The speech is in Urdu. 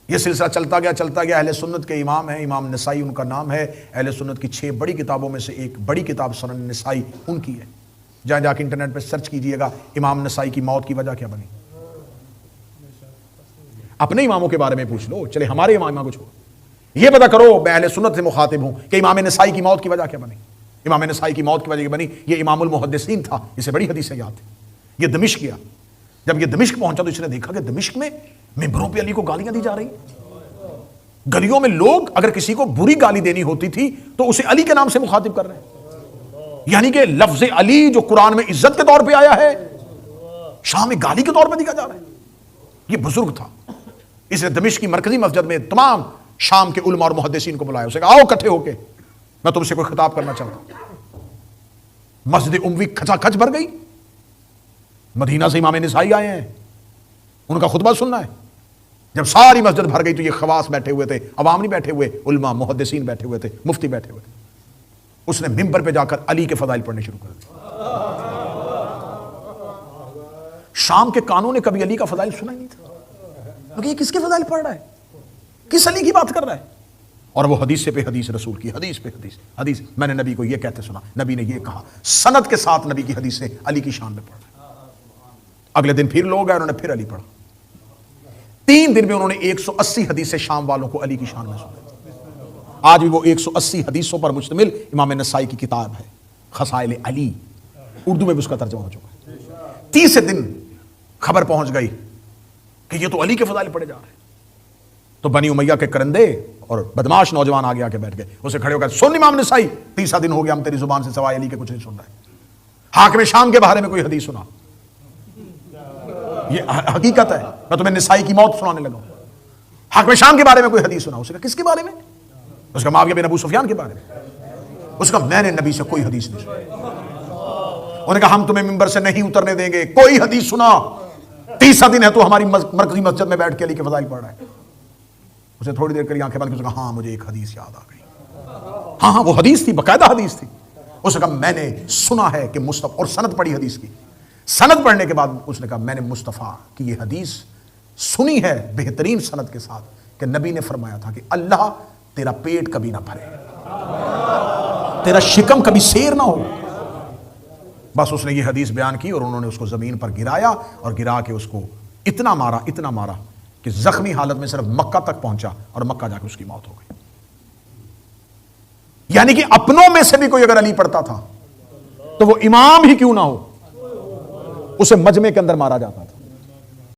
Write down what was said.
یہ سلسلہ چلتا گیا. اہل سنت کے امام ہیں, امام نسائی ان کا نام ہے. اہل سنت کی 6 بڑی کتابوں میں سے ایک بڑی کتاب سنن نسائی ان کی ہے. جہاں جا کے انٹرنیٹ پہ سرچ کیجئے گا امام نسائی کی موت کی وجہ کیا بنی. اپنے اماموں کے بارے میں پوچھ لو, چلے ہمارے امام کو چھوڑو, یہ پتہ کرو میں اہل سنت سے مخاطب ہوں کہ امام نسائی کی موت کی وجہ کیا بنی. امام نسائی کی موت کی وجہ کیا بنی, یہ امام المحدثین تھا, اسے بڑی حدیثیں یاد تھی. یہ دمشق گیا, جب یہ دمشق پہنچا تو اس نے دیکھا کہ دمشق میں ممبروں پہ علی کو گالیاں دی جا رہی. گلیوں میں لوگ اگر کسی کو بری گالی دینی ہوتی تھی تو اسے علی کے نام سے مخاطب کر رہے ہیں. یعنی کہ لفظ علی جو قرآن میں عزت کے طور پہ آیا ہے, شام میں گالی کے طور پہ دیا جا رہا ہے. یہ بزرگ تھا. اس نے دمشق کی مرکزی مسجد میں تمام شام کے علماء اور محدثین کو بلایا. اسے کہا آؤ اکٹھے ہو کے میں تم سے کوئی خطاب کرنا چاہتا ہوں. مسجد اموی کھچا کھچ بھر گئی. مدینہ سے امام نسائی آئے ہیں, ان کا خطبہ سننا ہے. جب ساری مسجد بھر گئی تو یہ خواص بیٹھے ہوئے تھے, عوام نہیں بیٹھے ہوئے, علماء محدثین بیٹھے ہوئے تھے, مفتی بیٹھے ہوئے تھے. اس نے منبر پہ جا کر علی کے فضائل پڑھنے شروع کر دیے. شام کے کانوں نے کبھی علی کا فضائل سنا ہی نہیں تھا. یہ کس کے فضائل پڑھ رہا ہے, کس علی کی بات کر رہا ہے. اور وہ حدیث پہ حدیث, رسول کی حدیث پہ حدیث. میں نے نبی کو یہ کہتے سنا, نبی نے یہ کہا, سند کے ساتھ نبی کی حدیث سے علی کی شان میں پڑھ رہا ہے. اگلے دن پھر لوگ آئے, انہوں نے پھر علی پڑھا. 3 دن میں انہوں نے 180 حدیثیں شام والوں کو علی کی شان میں سنائی. آج بھی وہ 180 حدیثوں پر مشتمل امام نسائی کی کتاب ہے خصائل علی, اردو میں بھی اس کا ترجمہ ہو چکا ہے. 30 دن خبر پہنچ گئی کہ یہ تو علی کے فضائل پڑھے جا رہے ہیں. تو بنی امیہ کے کرندے اور بدماش نوجوان آگے آ کے بیٹھ گئے. اسے کھڑے ہو گئے, سن امام نسائی 30 دن ہو گیا ہم تیری زبان سے سوائے علی کے کچھ نہیں سن رہے. حاکم شام کے بارے میں کوئی حدیث سنا. یہ حقیقت ہے, میں تمہیں نسائی کی موت سنانے لگا ہوں. حاکم شام کے بارے میں کوئی حدیث سنا. اسے کہا کس کے بارے میں؟ اس کا معاویہ بن ابو سفیان کے بارے میں. اس کا میں نے نبی سے کوئی حدیث نہیں سنی. انہوں نے کہا ہم تمہیں منبر سے نہیں اترنے دیں گے, کوئی حدیث سنا. 30 دن ہے تو ہماری مرکزی مسجد میں بیٹھ کے علی کے فضائل پڑھ رہا ہے. اسے تھوڑی دیر کری آنکھیں بند کی, کہا ہاں مجھے ایک حدیث یاد آ گئی. ہاں وہ حدیث تھی, باقاعدہ حدیث تھی. اس نے کہا میں نے سنا ہے کہ مصطفیٰ, اور سند پڑھی حدیث کی. سند پڑھنے کے بعد اس نے کہا میں نے مصطفیٰ کی یہ حدیث سنی ہے بہترین سند کے ساتھ کہ نبی نے فرمایا تھا کہ اللہ تیرا پیٹ کبھی نہ بھرے, تیرا شکم کبھی سیر نہ ہو. بس اس نے یہ حدیث بیان کی اور انہوں نے اس کو زمین پر گرایا اور گرا کے اس کو اتنا مارا کہ زخمی حالت میں صرف مکہ تک پہنچا اور مکہ جا کے اس کی موت ہو گئی. یعنی کہ اپنوں میں سے بھی کوئی اگر علی پڑھتا تھا تو وہ امام ہی کیوں نہ ہو, اسے مجمع کے اندر مارا جاتا.